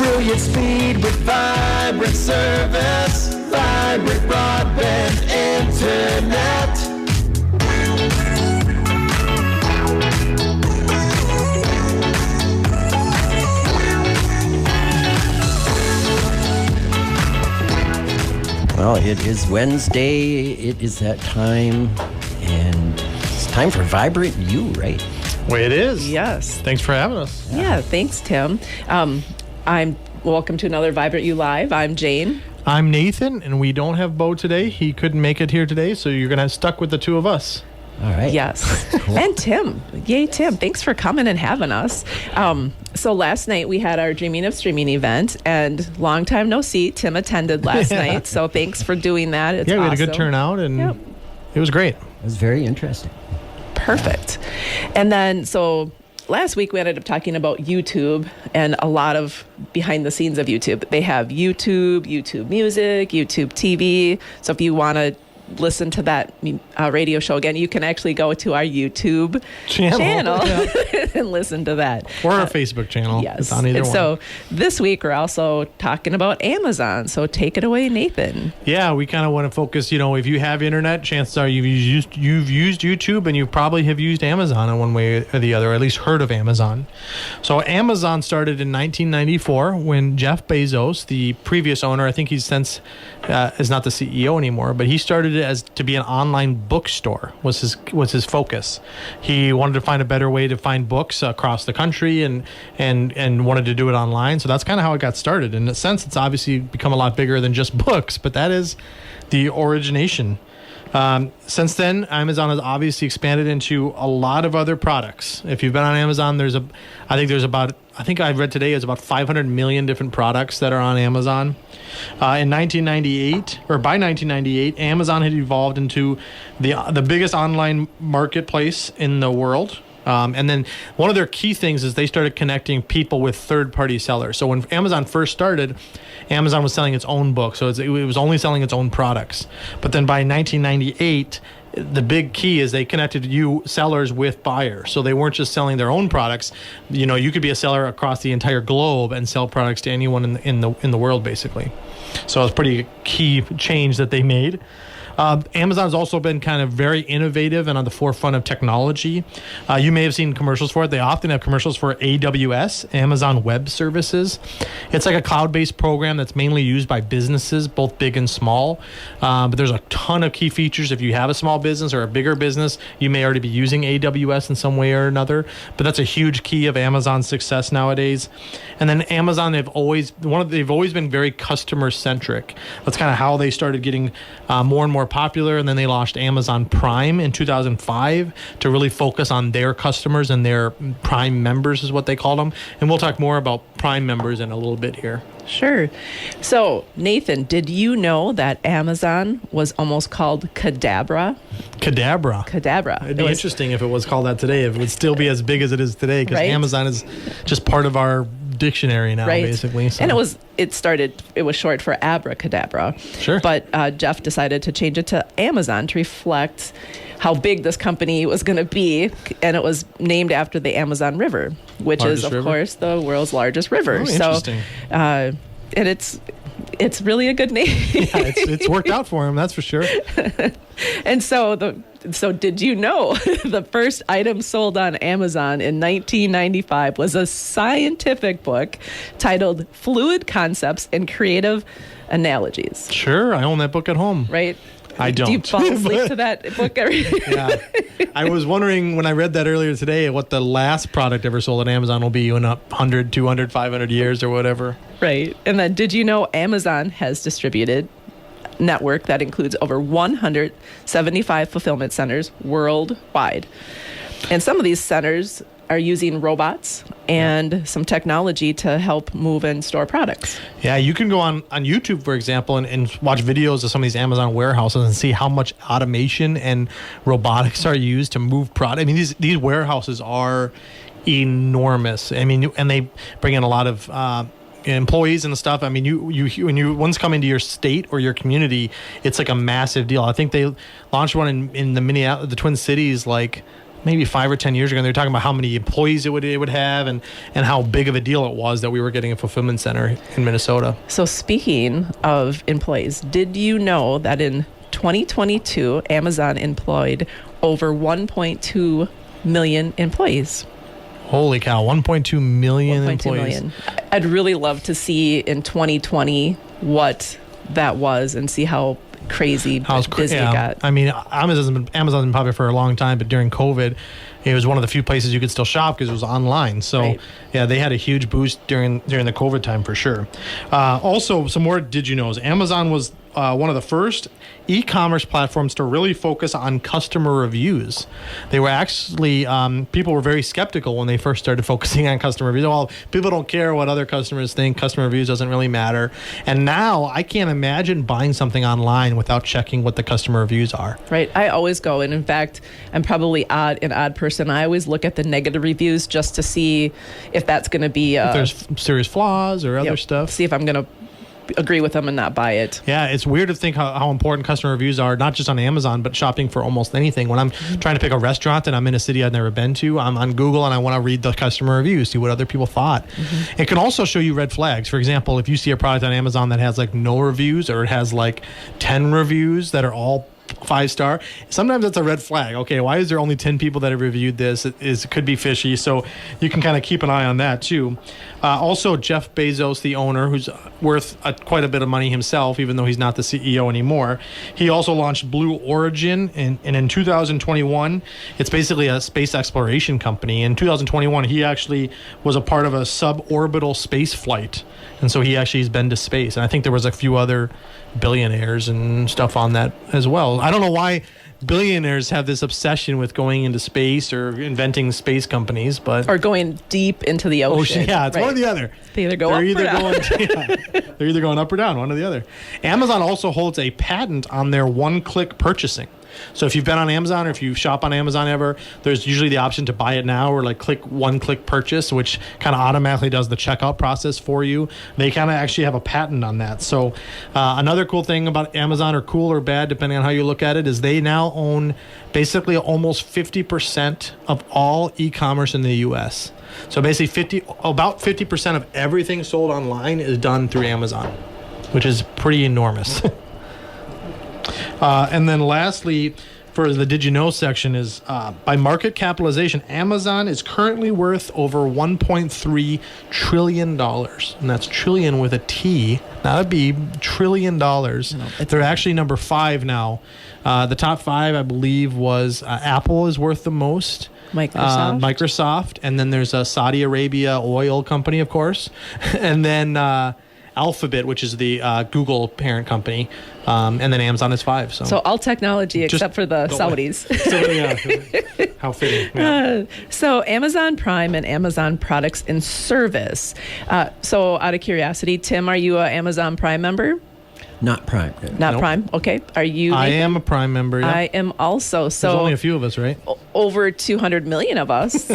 Brilliant speed with vibrant service. Vibrant broadband internet. Well, it is Wednesday. It is that time, and it's time for Vibrant You, right? Well, it is. Yes. Thanks for having us. Yeah, thanks, Tim. I'm welcome to another Vibrant You Live. I'm Jane. I'm Nathan, and we don't have Bo today. He couldn't make it here today, so you're going to have stuck with the two of us. All right. Yes. And Tim. Yay, Tim. Thanks for coming and having us. So last night we had our Dreaming of Streaming event, and long time no see. Tim attended last night, so thanks for doing that. It's we had a awesome. good turnout, and it was great. It was very interesting. Perfect. And then, so last week we ended up talking about YouTube and a lot of behind the scenes of YouTube. They have YouTube Music, YouTube TV. So if you want to listen to that radio show again, you can actually go to our YouTube channel and listen to that. Or our Facebook channel. Yes. It's on either and one. So this week we're also talking about Amazon. So take it away, Nathan. Yeah, we kind of want to focus, if you have internet, chances are you've used YouTube, and you probably have used Amazon in one way or the other, or at least heard of Amazon. So Amazon started in 1994 when Jeff Bezos, the previous owner, I think he's since is not the CEO anymore, but he started it as to be an online bookstore was his focus. He wanted to find a better way to find books across the country and wanted to do it online. So that's kind of how it got started. In a sense, it's obviously become a lot bigger than just books, but that is the origination. Since then, Amazon has obviously expanded into a lot of other products. If you've been on Amazon, I think I've read today, it's about 500 million different products that are on Amazon. In 1998, Amazon had evolved into the biggest online marketplace in the world. And then one of their key things is they started connecting people with third-party sellers. So when Amazon first started, Amazon was selling its own books. So it was only selling its own products. But then by 1998, the big key is they connected sellers with buyers. So they weren't just selling their own products. You could be a seller across the entire globe and sell products to anyone in the world, basically. So it's a pretty key change that they made. Amazon's also been kind of very innovative and on the forefront of technology. You may have seen commercials for it. They often have commercials for AWS, Amazon Web Services. It's like a cloud-based program that's mainly used by businesses, both big and small. But there's a ton of key features. If you have a small business or a bigger business, you may already be using AWS in some way or another. But that's a huge key of Amazon's success nowadays. And then Amazon, they've always been very customer-centric. That's kind of how they started getting more and more popular, and then they launched Amazon Prime in 2005 to really focus on their customers and their Prime members is what they call them. And we'll talk more about Prime members in a little bit here. Sure. So, Nathan, did you know that Amazon was almost called Cadabra? Cadabra. It'd be interesting if it was called that today, if it would still be as big as it is today, because Amazon is just part of our dictionary now, basically. So. And it was short for abracadabra. Sure. But Jeff decided to change it to Amazon to reflect how big this company was going to be, and it was named after the Amazon River, which is, of course, the world's largest river. Oh, interesting. And it's really a good name. Yeah, it's worked out for him, that's for sure. And so did you know the first item sold on Amazon in 1995 was a scientific book titled Fluid Concepts and Creative Analogies? Sure, I own that book at home. Right? I don't. Do you fall asleep to that book? Yeah. I was wondering when I read that earlier today what the last product ever sold on Amazon will be in 100, 200, 500 years or whatever. Right. And then did you know Amazon has distributed network that includes over 175 fulfillment centers worldwide. And some of these centers are using robots and some technology to help move and store products. Yeah, you can go on YouTube, for example, and watch videos of some of these Amazon warehouses and see how much automation and robotics are used to move product. I mean, these warehouses are enormous. I mean, and they bring in a lot of employees and stuff. I mean, you when you once come into your state or your community, it's like a massive deal. I think they launched one in the Twin Cities like maybe 5 or 10 years ago, and they were talking about how many employees it would have and how big of a deal it was that we were getting a fulfillment center in Minnesota. So speaking of employees, did you know that in 2022, Amazon employed over 1.2 million employees? Holy cow, 1.2 million 1.2 employees. million. I'd really love to see in 2020 what that was and see how crazy busy it got. I mean, Amazon's been popular for a long time, but during COVID, it was one of the few places you could still shop because it was online. So, Right. yeah, they had a huge boost during the COVID time for sure. Also, some more did you knows. Amazon was one of the first e-commerce platforms to really focus on customer reviews. They were actually, people were very skeptical when they first started focusing on customer reviews. Well, people don't care what other customers think. Customer reviews doesn't really matter. And now I can't imagine buying something online without checking what the customer reviews are. Right. I always go. And in fact, I'm probably an odd person. I always look at the negative reviews just to see if that's going to be... If there's serious flaws or other stuff. See if I'm going to agree with them and not buy it. Yeah, it's weird to think how important customer reviews are, not just on Amazon, but shopping for almost anything. When I'm trying to pick a restaurant and I'm in a city I've never been to, I'm on Google and I want to read the customer reviews, see what other people thought. It can also show you red flags. For example, if you see a product on Amazon that has like no reviews or it has like 10 reviews that are all 5-star, sometimes that's a red flag. Okay, why is there only 10 people that have reviewed this? It could be fishy, so you can kind of keep an eye on that too. Also, Jeff Bezos, the owner, who's worth quite a bit of money himself, even though he's not the CEO anymore, he also launched Blue Origin, and in 2021, it's basically a space exploration company. In 2021, he actually was a part of a suborbital space flight, and so he actually has been to space. And I think there was a few other billionaires and stuff on that as well. I don't know why billionaires have this obsession with going into space or inventing space companies, but Or going deep into the ocean. yeah, it's Right. one or the other. They either go up or down. They're either going up or down, one or the other. Amazon also holds a patent on their one-click purchasing. So if you've been on Amazon or if you shop on Amazon ever, there's usually the option to buy it now or like click one-click purchase, which kind of automatically does the checkout process for you. They kind of actually have a patent on that. So another cool thing about Amazon, or cool or bad, depending on how you look at it, is they now own basically almost 50% of all e-commerce in the U.S. So basically about 50% of everything sold online is done through Amazon, which is pretty enormous. And then lastly, for the Did You Know section is by market capitalization, Amazon is currently worth over $1.3 trillion. And that's trillion with a T, not a B, $1 trillion. They're actually number 5 now. The top 5, I believe, was Apple is worth the most. Microsoft. And then there's a Saudi Arabia oil company, of course. And then Alphabet, which is the Google parent company, and then Amazon is 5. So all technology except for the Saudis. How fitting. Yeah. So Amazon Prime and Amazon Products and Service. So out of curiosity, Tim, are you an Amazon Prime member? Not Prime. Not Nope. Prime. Okay. Are you? I Nathan? am a Prime member. Yeah. I am also. So There's only a few of us, right? over 200 million of us.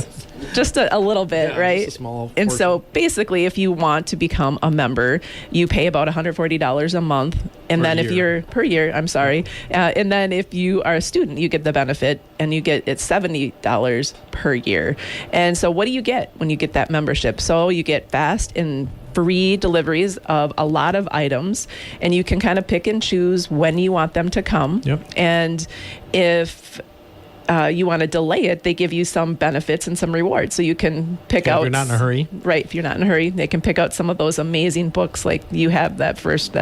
Just a little bit, Yeah, right? just a small And so portion. basically, if you want to become a member, you pay about $140 a month. And Per then if year. you're per year, I'm sorry. And then if you are a student, you get the benefit and you get it's $70 per year. And so what do you get when you get that membership? So you get fast and free deliveries of a lot of items, and you can kind of pick and choose when you want them to come. Yep. And if you want to delay it, they give you some benefits and some rewards. So you can pick out. If you're not in a hurry. Right. If you're not in a hurry, they can pick out some of those amazing books. Like you have that first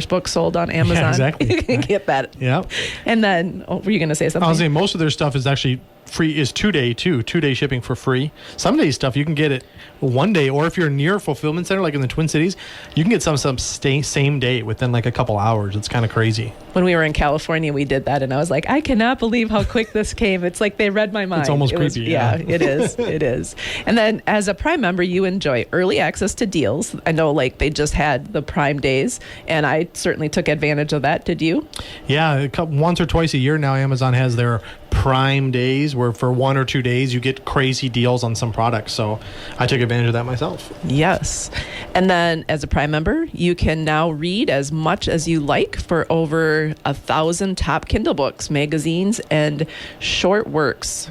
book sold on Amazon. exactly. You can get that. Yeah. And then, were you going to say something? I was saying most of their stuff is actually free, is 2-day too. 2-day shipping for free. Some day stuff you can get it one day, or if you're near a fulfillment center like in the Twin Cities, you can get some same day within like a couple hours. It's kind of crazy. When we were in California, we did that, and I was like, I cannot believe how quick this came. It's like they read my mind. It's almost creepy. Yeah, it is. It is. And then as a Prime member, you enjoy early access to deals. I know like they just had the Prime Days, and I certainly took advantage of that. Did you? Yeah, once or twice a year now, Amazon has their Prime days where for 1 or 2 days you get crazy deals on some products. So I took advantage of that myself. Yes. And then as a Prime member, you can now read as much as you like for over 1,000 top Kindle books, magazines, and short works.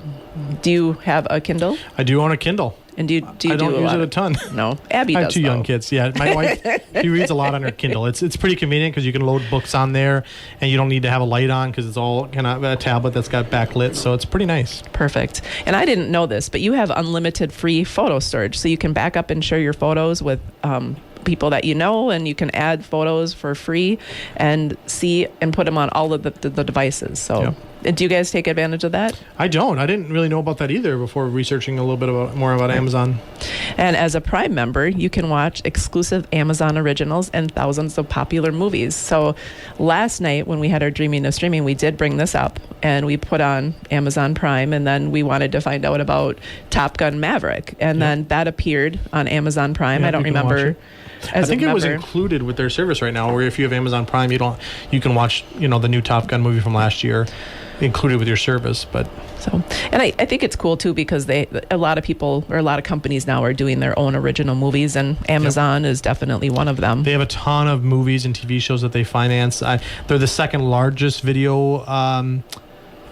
Do you have a Kindle? I do own a Kindle. And do you I don't use it a ton. No, Abby I does. have two young kids. Yeah, my wife, she reads a lot on her Kindle. It's pretty convenient because you can load books on there, and you don't need to have a light on because it's all kind of a tablet that's got backlit. So it's pretty nice. Perfect. And I didn't know this, but you have unlimited free photo storage, so you can back up and share your photos with people that you know, and you can add photos for free and see and put them on all of the devices. So. Yeah. Do you guys take advantage of that? I don't. I didn't really know about that either before researching a little bit more about Amazon. And as a Prime member, you can watch exclusive Amazon originals and thousands of popular movies. So last night when we had our Dreaming of Streaming, we did bring this up and we put on Amazon Prime, and then we wanted to find out about Top Gun Maverick. And then that appeared on Amazon Prime. Yeah, I don't you can watch remember. it. I think it was included with their service right now, where if you have Amazon Prime, you can watch the new Top Gun movie from last year included with your service. But so, and I think it's cool too because a lot of people or a lot of companies now are doing their own original movies, and Amazon is definitely one of them. They have a ton of movies and TV shows that they finance. They're the second largest video on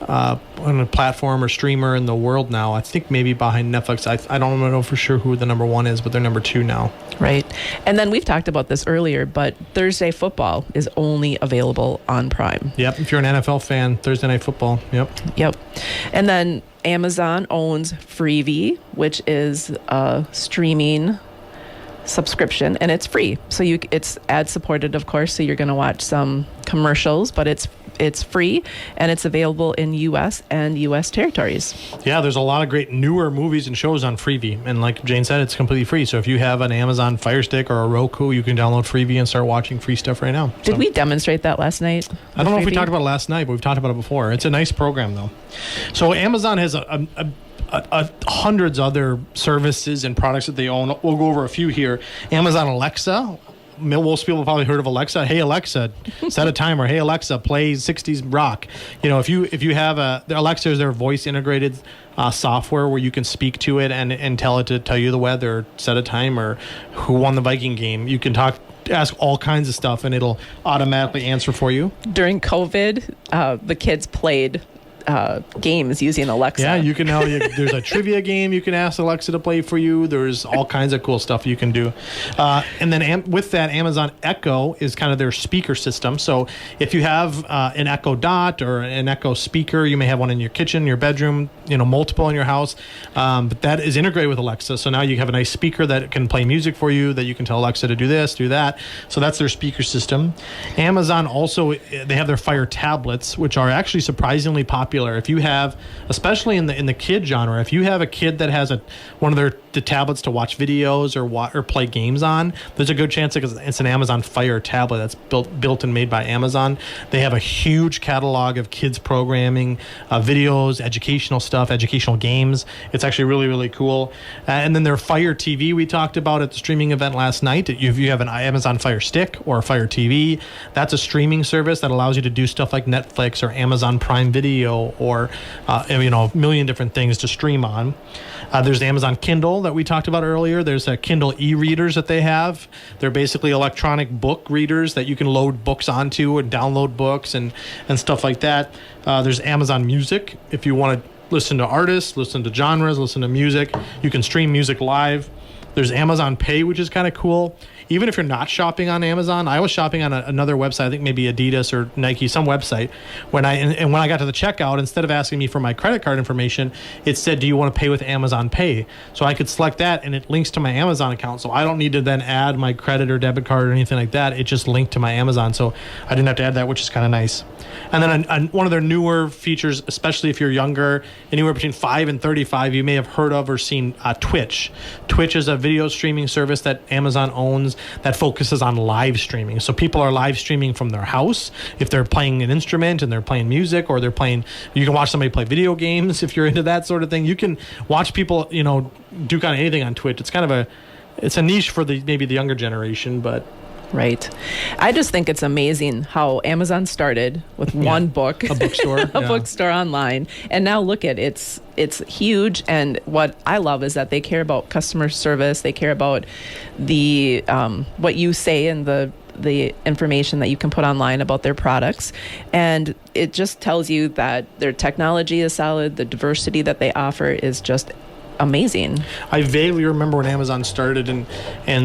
a platform or streamer in the world now. I think maybe behind Netflix. I don't know for sure who the number one is, but they're number 2 now. Right. And then we've talked about this earlier, but Thursday football is only available on Prime. Yep. If you're an NFL fan, Thursday Night Football. Yep. And then Amazon owns Freevee, which is a streaming subscription, and it's free. So it's ad supported, of course, so you're going to watch some commercials, but it's free, and it's available in U.S. and U.S. territories. Yeah, there's a lot of great newer movies and shows on Freevee, and like Jane said, it's completely free. So if you have an Amazon Fire Stick or a Roku, you can download Freevee and start watching free stuff right now. Did we demonstrate that last night? I don't know if we talked about it last night, but we've talked about it before. It's a nice program, though. So Amazon has hundreds of other services and products that they own. We'll go over a few here. Amazon Alexa. Most people have probably heard of Alexa. Hey Alexa, set a timer. Hey Alexa, play 60s rock. If you have Alexa is their voice integrated software where you can speak to it and tell it to tell you the weather, set a timer, who won the Viking game. You can ask all kinds of stuff and it'll automatically answer for you. During COVID, the kids played games using Alexa. Yeah, you can now. There's a trivia game you can ask Alexa to play for you. There's all kinds of cool stuff you can do. And then with that, Amazon Echo is kind of their speaker system. So if you have an Echo Dot or an Echo speaker, you may have one in your kitchen, your bedroom, multiple in your house. But that is integrated with Alexa. So now you have a nice speaker that can play music for you, that you can tell Alexa to do this, do that. So that's their speaker system. Amazon also, they have their Fire tablets, which are actually surprisingly popular. If you have, especially in the kid genre, if you have a kid that has one of the tablets to watch videos or play games on, there's a good chance it's an Amazon Fire tablet that's built and made by Amazon. They have a huge catalog of kids programming, videos, educational stuff, educational games. It's actually really, really cool. And then their Fire TV we talked about at the streaming event last night. If you have an Amazon Fire Stick or a Fire TV, that's a streaming service that allows you to do stuff like Netflix or Amazon Prime Video or a million different things to stream on. There's the Amazon Kindle that we talked about earlier. There's Kindle e-readers that they have. They're basically electronic book readers that you can load books onto and download books and stuff like that. There's Amazon Music. If you want to listen to artists, listen to genres, listen to music, you can stream music live. There's Amazon Pay, which is kind of cool. Even if you're not shopping on Amazon, I was shopping on another website, I think maybe Adidas or Nike, some website. When I got to the checkout, instead of asking me for my credit card information, it said, do you want to pay with Amazon Pay? So I could select that, and it links to my Amazon account. So I don't need to then add my credit or debit card or anything like that. It just linked to my Amazon. So I didn't have to add that, which is kind of nice. And then one of their newer features, especially if you're younger, anywhere between 5 and 35, you may have heard of or seen Twitch. Twitch is a video streaming service that Amazon owns that focuses on live streaming. So people are live streaming from their house if they're playing an instrument and they're playing music, or you can watch somebody play video games if you're into that sort of thing. You can watch people, do kind of anything on Twitch. It's kind of it's a niche for maybe the younger generation, but Right. I just think it's amazing how Amazon started with one book, A bookstore. a bookstore online, and now look at it's huge. And what I love is that they care about customer service. They care about the what you say and the information that you can put online about their products. And it just tells you that their technology is solid. The diversity that they offer is just amazing. I vaguely remember when Amazon started and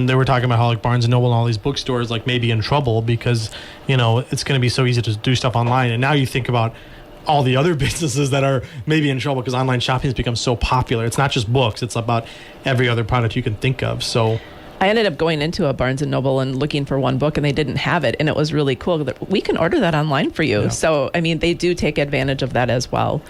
they were talking about how like Barnes & Noble and all these bookstores like may be in trouble because, you know, it's going to be so easy to do stuff online. And now you think about all the other businesses that are maybe in trouble because online shopping has become so popular. It's not just books. It's about every other product you can think of. So I ended up going into a Barnes & Noble and looking for one book, and they didn't have it. And it was really cool that we can order that online for you. Yeah. So, I mean, they do take advantage of that as well.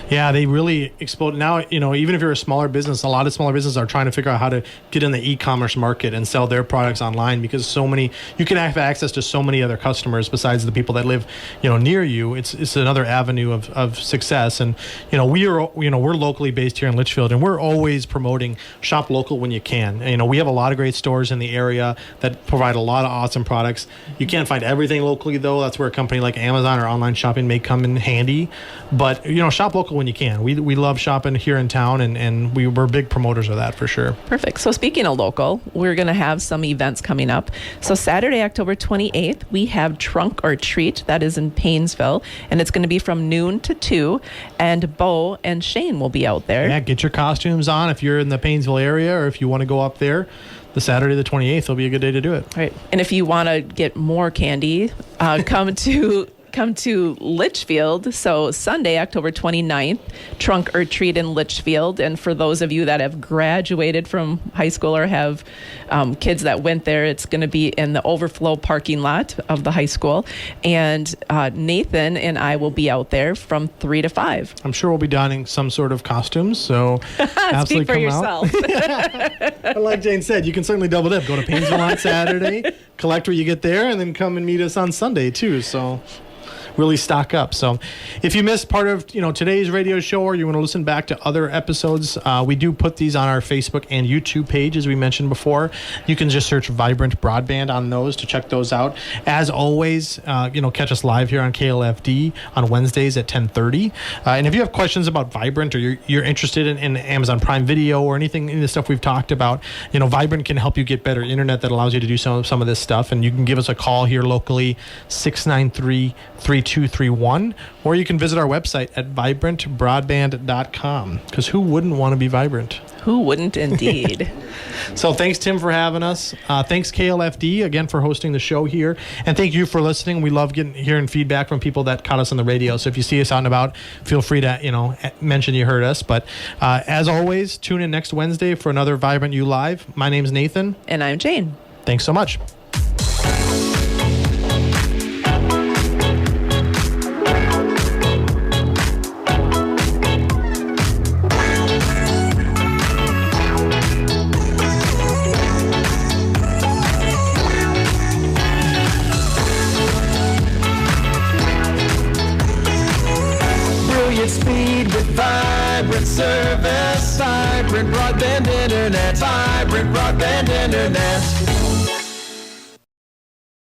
Yeah, they really explode. Now, you know, even if you're a smaller business, a lot of smaller businesses are trying to figure out how to get in the e-commerce market and sell their products online because so many, you can have access to so many other customers besides the people that live, you know, near you. It's another avenue of success. And, you know, we're locally based here in Litchfield, and we're always promoting shop local when you can. And, you know, we have a lot of great stores in the area that provide a lot of awesome products. You can't find everything locally, though. That's where a company like Amazon or online shopping may come in handy. But, you know, shop local when you can. We love shopping here in town, and we're big promoters of that for sure. Perfect. So speaking of local, we're going to have some events coming up. So Saturday, October 28th, we have Trunk or Treat. That is in Paynesville, and it's going to be from noon to 2. And Bo and Shane will be out there. Yeah, get your costumes on if you're in the Paynesville area or if you want to go up there. The Saturday the 28th will be a good day to do it. Right. And if you want to get more candy, come to Litchfield. So Sunday, October 29th, Trunk or Treat in Litchfield. And for those of you that have graduated from high school or have kids that went there, it's going to be in the overflow parking lot of the high school. And Nathan and I will be out there from 3 to 5. I'm sure we'll be donning some sort of costumes, so absolutely Speak for come yourself. out. Like Jane said, you can certainly double dip. Go to Paynesville on Saturday, collect what you get there, and then come and meet us on Sunday too. So really stock up. So if you missed part of, you know, today's radio show, or you want to listen back to other episodes, we do put these on our Facebook and YouTube page, as we mentioned before. You can just search Vibrant Broadband on those to check those out. As always, you know, catch us live here on KLFD on Wednesdays at 10:30. And if you have questions about Vibrant, or you're interested in Amazon Prime Video or anything in the stuff we've talked about, you know, Vibrant can help you get better internet that allows you to do some of this stuff. And you can give us a call here locally, 693-3231, or you can visit our website at vibrantbroadband.com, because who wouldn't want to be vibrant? Who wouldn't indeed? So thanks, Tim, for having us. Thanks, KLFD, again, for hosting the show here. And thank you for listening. We love hearing feedback from people that caught us on the radio. So if you see us out and about, feel free to, you know, mention you heard us. But as always, tune in next Wednesday for another Vibrant You Live. My name's Nathan. And I'm Jane. Thanks so much. Speed with Vibrant service, Vibrant broadband internet, Vibrant broadband internet.